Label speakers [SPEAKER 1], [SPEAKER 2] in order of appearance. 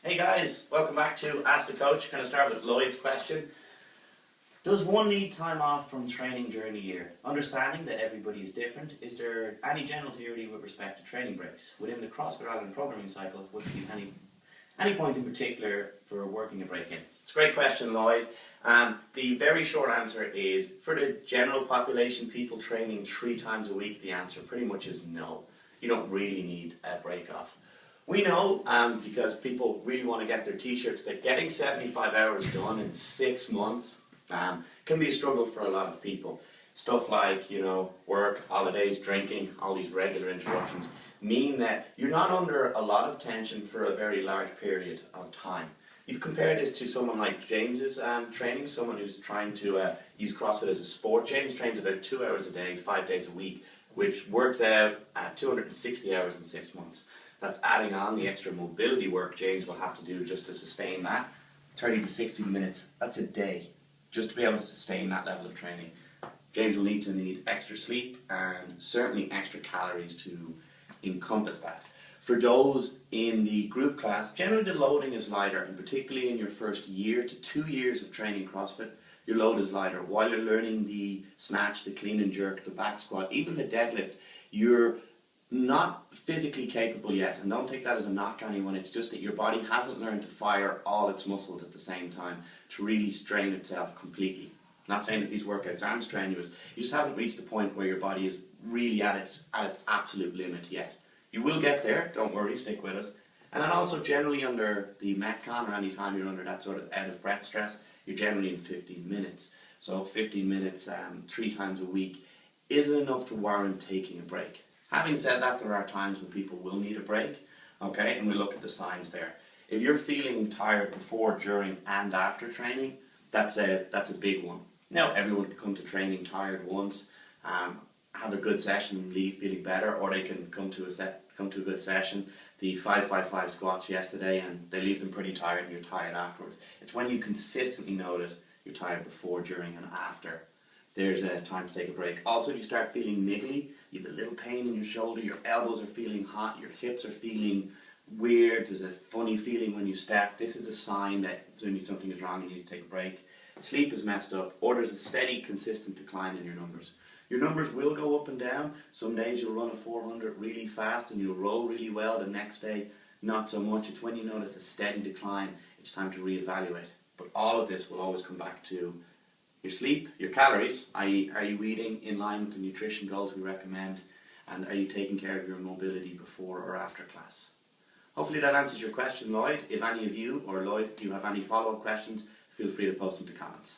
[SPEAKER 1] Hey guys, welcome back to Ask the Coach. Going to start with Lloyd's question. Does one need time off from training during the year? Understanding that everybody is different, is there any general theory with respect to training breaks? Within the CrossFit Ireland programming cycle, would there be any point in particular for working a break in? It's a great question, Lloyd. The very short answer is, for the general population, people training 3 times a week, the answer pretty much is no. You don't really need a break off. We know, because people really want to get their t-shirts, that getting 75 hours done in 6 months can be a struggle for a lot of people. Stuff like, work, holidays, drinking, all these regular interruptions mean that you're not under a lot of tension for a very large period of time. You've compared this to someone like James's training, someone who's trying to use CrossFit as a sport. James trains about 2 hours a day, 5 days a week, which works out at 260 hours in 6 months. That's adding on the extra mobility work James will have to do just to sustain that. 30 to 60 minutes, that's a day, just to be able to sustain that level of training. James will need extra sleep and certainly extra calories to encompass that. For those in the group class, generally the loading is lighter, and particularly in your first year to 2 years of training CrossFit, your load is lighter. While you're learning the snatch, the clean and jerk, the back squat, even the deadlift, you're not physically capable yet, and don't take that as a knock on anyone. It's just that your body hasn't learned to fire all its muscles at the same time to really strain itself completely. Not saying that these workouts aren't strenuous, you just haven't reached the point where your body is really at its absolute limit yet. You will get there, don't worry, stick with us. And then also generally under the Metcon, or any time you're under that sort of out of breath stress, you're generally in 15 minutes. So 15 minutes 3 times a week isn't enough to warrant taking a break. Having said that, there are times when people will need a break, okay, and we look at the signs there. If you're feeling tired before, during, and after training, that's a big one. Now, everyone can come to training tired once, have a good session and leave feeling better, or they can come to a good session, the 5x5 squats yesterday, and they leave them pretty tired and you're tired afterwards. It's when you consistently notice you're tired before, during, and after. There's a time to take a break. Also, if you start feeling niggly, you have a little pain in your shoulder, your elbows are feeling hot, your hips are feeling weird, there's a funny feeling when you step, this is a sign that maybe something is wrong and you need to take a break. Sleep is messed up, or there's a steady, consistent decline in your numbers. Your numbers will go up and down. Some days you'll run a 400 really fast and you'll roll really well, the next day not so much. It's when you notice a steady decline, it's time to reevaluate. But all of this will always come back to your sleep, your calories, i.e. are you eating in line with the nutrition goals we recommend, and are you taking care of your mobility before or after class? Hopefully that answers your question, Lloyd. If any of you, or Lloyd, you have any follow-up questions, feel free to post them in the comments.